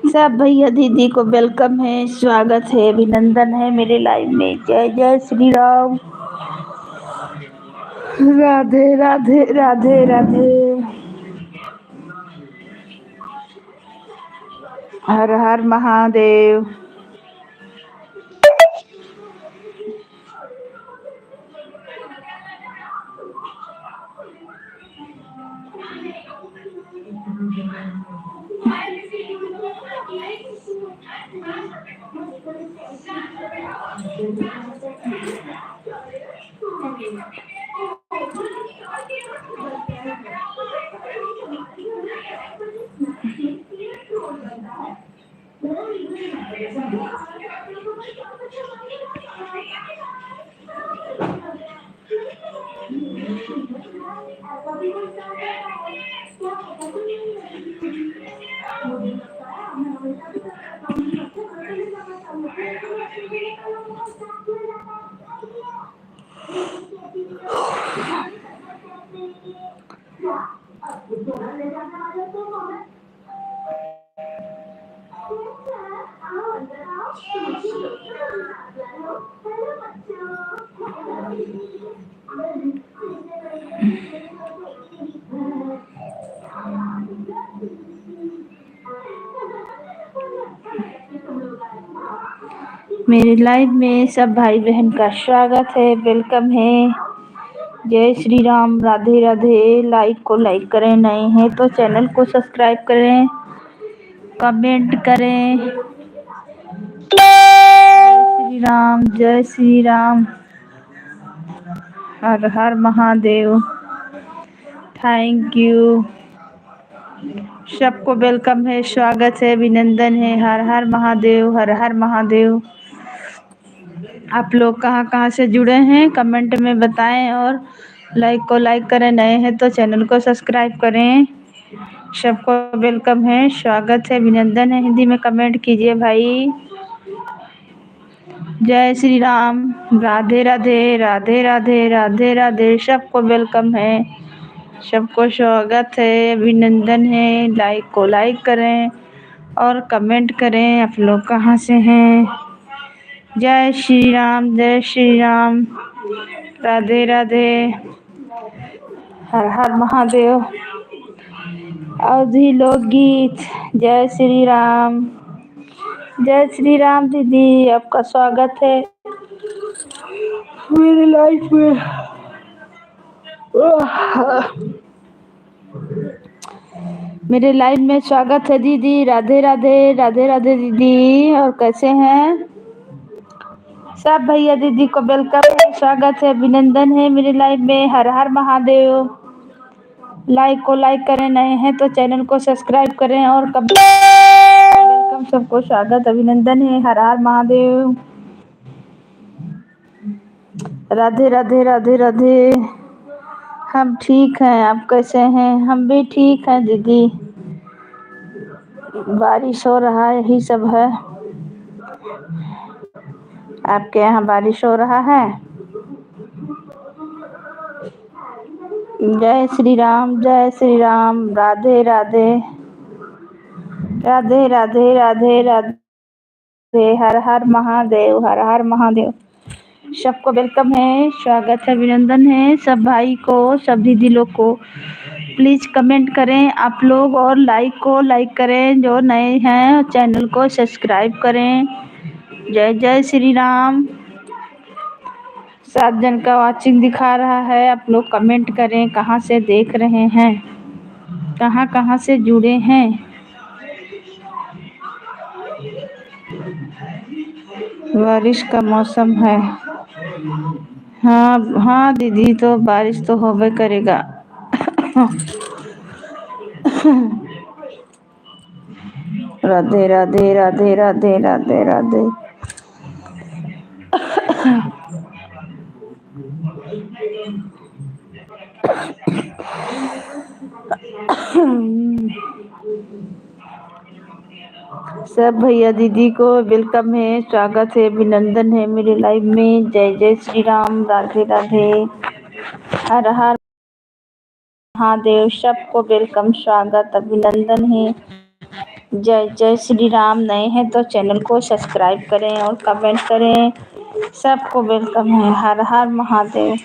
सब भैया दीदी को वेलकम है, स्वागत है, अभिनंदन है मेरे लाइव में। जय जय श्री राम। राधे राधे राधे राधे। हर हर महादेव। मेरे लाइव में सब भाई बहन का स्वागत है, वेलकम है। जय श्री राम, राधे राधे। लाइक को लाइक करें, नए हैं तो चैनल को सब्सक्राइब करें, कमेंट करें। जय श्री राम। हर हर महादेव। Thank you. सबको वेलकम है, स्वागत है, अभिनंदन है। हर हर महादेव, हर हर महादेव। आप लोग कहाँ से जुड़े हैं कमेंट में बताएं, और लाइक को लाइक करें, नए हैं तो चैनल को सब्सक्राइब करें। सबको वेलकम है, स्वागत है, अभिनंदन है। हिंदी में कमेंट कीजिए भाई। जय श्री राम, राधे राधे राधे राधे राधे राधे। सबको वेलकम है, सबको स्वागत है, अभिनंदन है। लाइक को लाइक करें और कमेंट करें। आप लोग कहाँ से हैं? जय श्री राम, जय श्री राम, राधे राधे, हर हर महादेव। अवधी लोकगीत। जय श्री राम, जय श्री राम। दीदी आपका स्वागत है मेरे लाइफ में। मेरे लाइव में स्वागत है दीदी। राधे राधे राधे राधे दीदी। और कैसे हैं सब भैया दीदी को वेलकम है, स्वागत है, अभिनंदन है मेरे लाइव में। हर हर महादेव। लाइक को लाइक करें, नए हैं तो चैनल को सब्सक्राइब करें और वेलकम। सबको स्वागत, अभिनंदन है। हर हर महादेव। राधे राधे राधे राधे। हम ठीक हैं, आप कैसे हैं? हम भी ठीक हैं दीदी। बारिश हो रहा है, यही सब है। आपके यहाँ बारिश हो रहा है? जय श्री राम, जय श्री राम, राधे राधे राधे राधे राधे राधे। हर हर महादेव, हर हर महादेव। सबको वेलकम है, स्वागत है, अभिनंदन है। सब भाई को, सब दीदी लोग को प्लीज कमेंट करें आप लोग, और लाइक को लाइक करें। जो नए हैं चैनल को सब्सक्राइब करें। जय जय श्री राम। 7 जन का वॉचिंग दिखा रहा है। आप लोग कमेंट करें, कहाँ से देख रहे हैं, कहाँ से जुड़े हैं। बारिश का मौसम है। हाँ दीदी, तो बारिश तो होबे करेगा। राधे राधे राधे राधे राधे राधे। सब भैया दीदी को वेलकम है, स्वागत है, अभिनंदन है मेरे लाइव में। जय जय श्री राम, राधे राधे, हर हर महादेव। सबको वेलकम, स्वागत, अभिनंदन है। जय जय श्री राम। नए हैं तो चैनल को सब्सक्राइब करें और कमेंट करें। सबको वेलकम है। हर हर महादेव।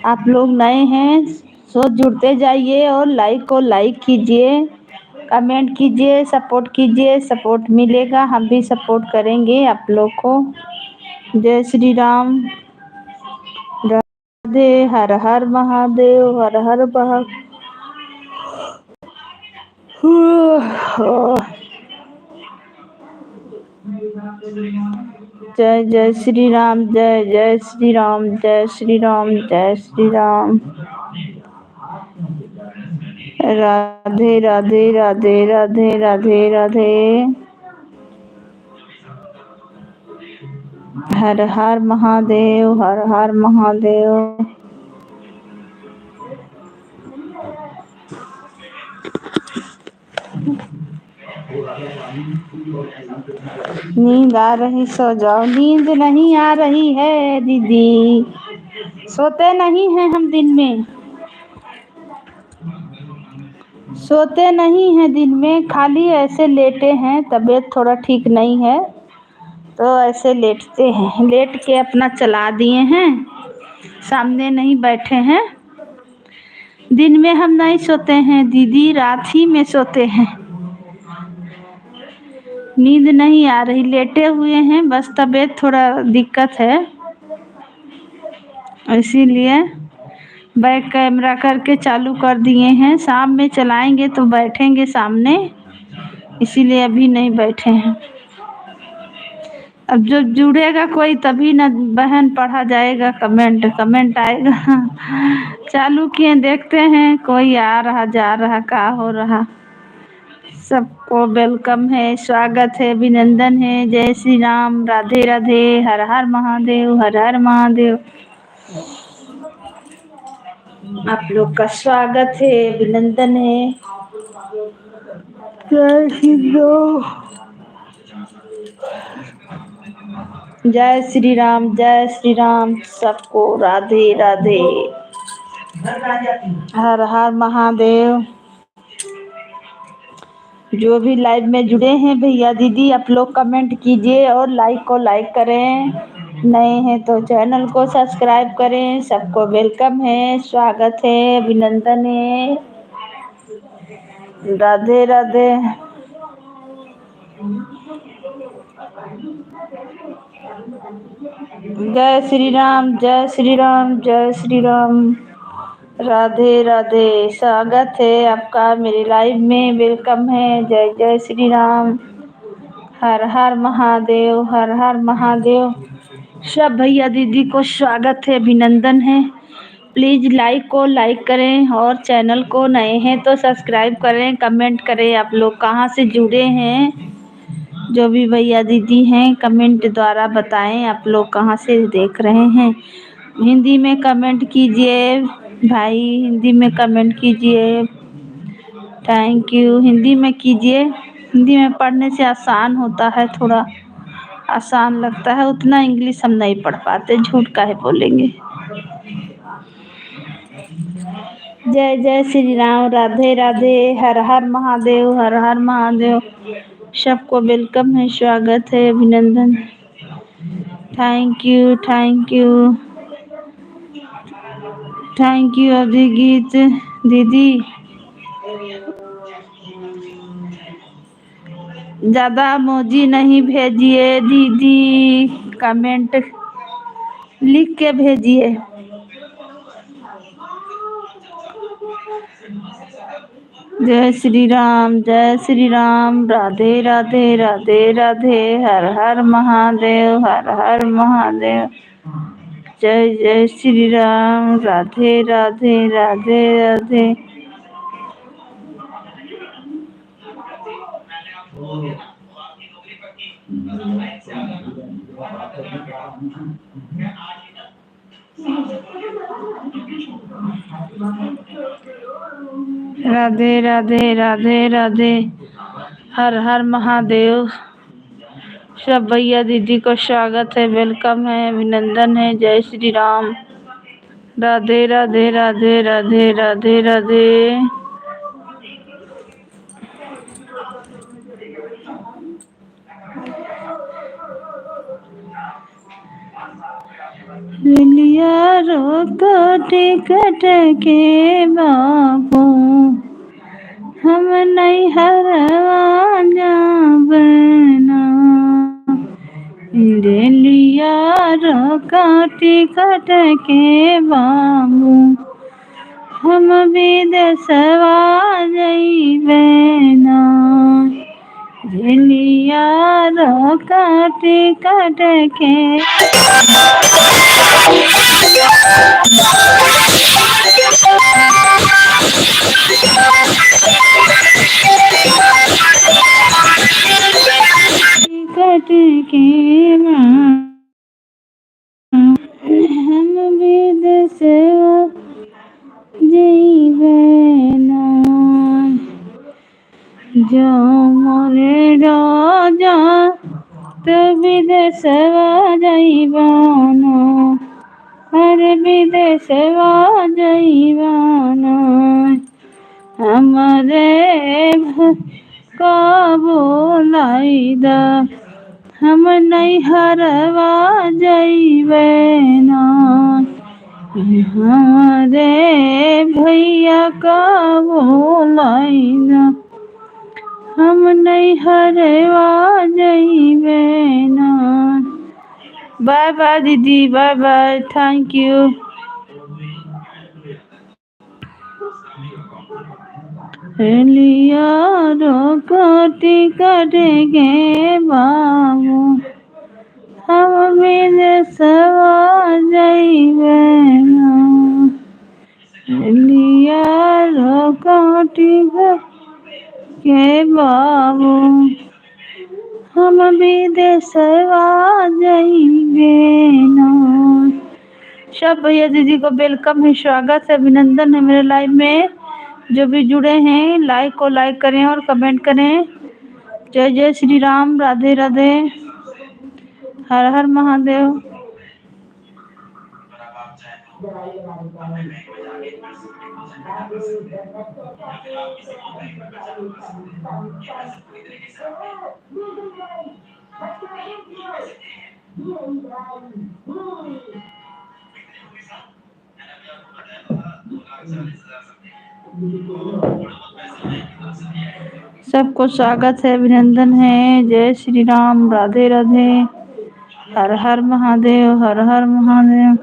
आप लोग नए हैं तो जुड़ते जाइए और लाइक को लाइक कीजिए, कमेंट कीजिए, सपोर्ट कीजिए। सपोर्ट मिलेगा, हम भी सपोर्ट करेंगे आप लोग को। जय श्री राम। राधे। हर हर महादेव। हर हर जय जय श्री राम। जय जय श्री राम। जय श्री राम। जय श्री राम। राधे राधे राधे राधे राधे राधे। हर हर महादेव। हर हर महादेव। नींद आ रही सो जाओ। नींद नहीं आ रही है दीदी, सोते नहीं हैं हम दिन में। सोते नहीं हैं दिन में, खाली ऐसे लेटे हैं। तबीयत थोड़ा ठीक नहीं है तो ऐसे लेटते हैं। लेट के अपना चला दिए हैं, सामने नहीं बैठे हैं। दिन में हम नहीं सोते हैं दीदी, रात ही में सोते हैं। नींद नहीं आ रही, लेटे हुए हैं, बस तबीयत थोड़ा दिक्कत है, इसीलिए बैक कैमरा करके चालू कर दिए हैं। शाम में चलाएंगे तो बैठेंगे सामने, इसीलिए अभी नहीं बैठे हैं। अब जो जुड़ेगा कोई तभी ना बहन पढ़ा जाएगा, कमेंट कमेंट आएगा। चालू किए, देखते हैं कोई आ रहा जा रहा का हो रहा। सबको वेलकम है, स्वागत है, अभिनंदन है। जय श्री राम। राधे राधे। हर हर महादेव। हर हर महादेव। आप लोग का स्वागत है, अभिनंदन है। जय श्री राम। जय श्री राम। जय श्री राम। सबको राधे राधे। हर हर महादेव। जो भी लाइव में जुड़े हैं भैया दीदी, आप लोग कमेंट कीजिए और लाइक को लाइक करें। नए हैं तो चैनल को सब्सक्राइब करें। सबको वेलकम है, स्वागत है, अभिनंदन है। राधे राधे। जय श्री राम। जय श्री राम। जय श्री राम। राधे राधे। स्वागत है आपका मेरे लाइव में, वेलकम है। जय जय श्री राम। हर हर महादेव। हर हर महादेव। सब भैया दीदी को स्वागत है, अभिनंदन है। प्लीज़ लाइक को लाइक करें और चैनल को नए हैं तो सब्सक्राइब करें, कमेंट करें। आप लोग कहाँ से जुड़े हैं, जो भी भैया दीदी हैं कमेंट द्वारा बताएं आप लोग कहाँ से देख रहे हैं। हिंदी में कमेंट कीजिए भाई, हिंदी में कमेंट कीजिए। Thank you. हिंदी में कीजिए, हिंदी में पढ़ने से आसान होता है, थोड़ा आसान लगता है। उतना इंग्लिश हम नहीं पढ़ पाते, झूठ काहे बोलेंगे। जय जय श्री राम। राधे राधे। हर हर महादेव। हर हर महादेव। सबको वेलकम है, स्वागत है, अभिनंदन। Thank you. Thank you. Thank you Abhigeet दीदी। ज़्यादा इमोजी नहीं भेजिए दीदी, कमेंट लिख के भेजिए। जय श्री राम। जय श्री राम। राधे राधे। राधे राधे। हर हर महादेव। हर हर महादेव। जय जय श्री राम। राधे राधे। राधे राधे। राधे राधे। राधे राधे। हर हर महादेव। सब भैया दीदी को स्वागत है, वेलकम है, अभिनंदन है। जय श्री राम। राधे राधे। राधे राधे। राधे राधे। लिया रोको टिकट के बाबू हम नहीं हरवा जाबना लिया रोको टिकट के बाबू हम विदेशवा जइबना लिया रोको टिकट के टिकट के हम विदेशवा जइबना जो मोरे राजा तो विदेशवा जइबना हर विदेशवा जइबना हमारे कबो लाइदा हम नहीं हरवा जइबना हमारे भैया कबो लाइदा हम नहीं हरवा जइबना। बाय बाय दीदी, बाय बाय, थैंक यू। लिया रोको टिकट के बाबू हम विदेशवा जइबना लिया रोको टिकट के बाबू हम विदेशवा जइबना। सब भैया दीदी को वेलकम है, स्वागत है, अभिनंदन है मेरे लाइव में। जो भी जुड़े हैं लाइक को लाइक करें और कमेंट करें। जय जय श्री राम, राधे राधे, हर हर महादेव। सबको स्वागत है, अभिनंदन है। जय श्री राम, राधे राधे, हर हर महादेव, हर हर महादेव।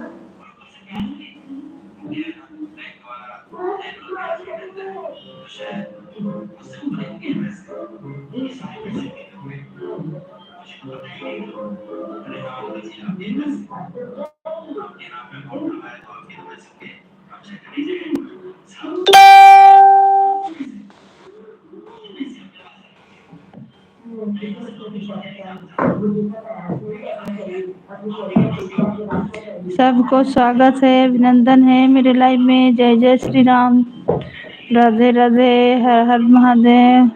सबको स्वागत है, अभिनंदन है मेरे लाइव में। जय जय श्री राम, राधे राधे, हर हर महादेव।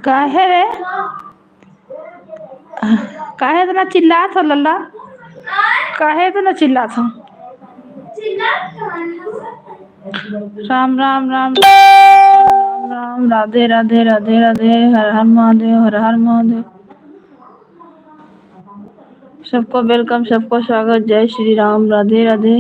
काहे रे? काहे इतना चिल्लात हो लल्ला? काहे इतना चिल्लात हो? राम राम राम राम राम, राधे राधे राधे राधे, हर हर महादेव, हर हर महादेव। सबको वेलकम, सबको स्वागत। जय श्री राम, राधे राधे।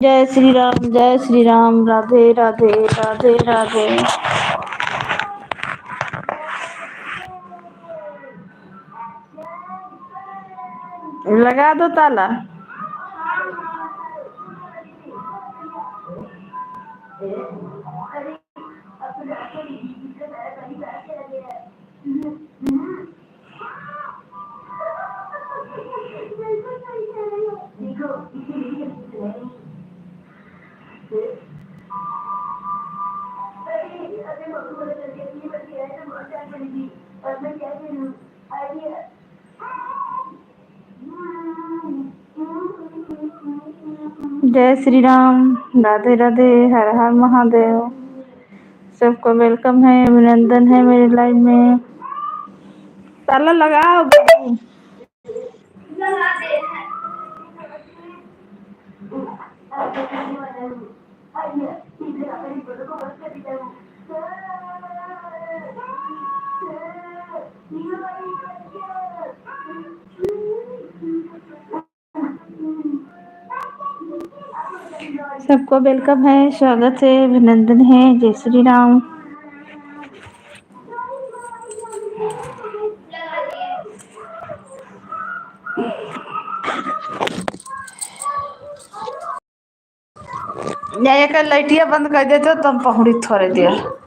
जय श्री राम, जय श्री राम, राधे राधे राधे राधे। लगा दो ताला। जय श्री राम, राधे राधे, हर हर महादेव। सबको वेलकम है, अभिनंदन है मेरे लाइव में। ताला लगाओ बाबू। सबको वेलकम है, स्वागत है, अभिनंदन है। जय श्री राम। लाइटिया बंद कर देते तो हम पहुड़ी थोड़े देर।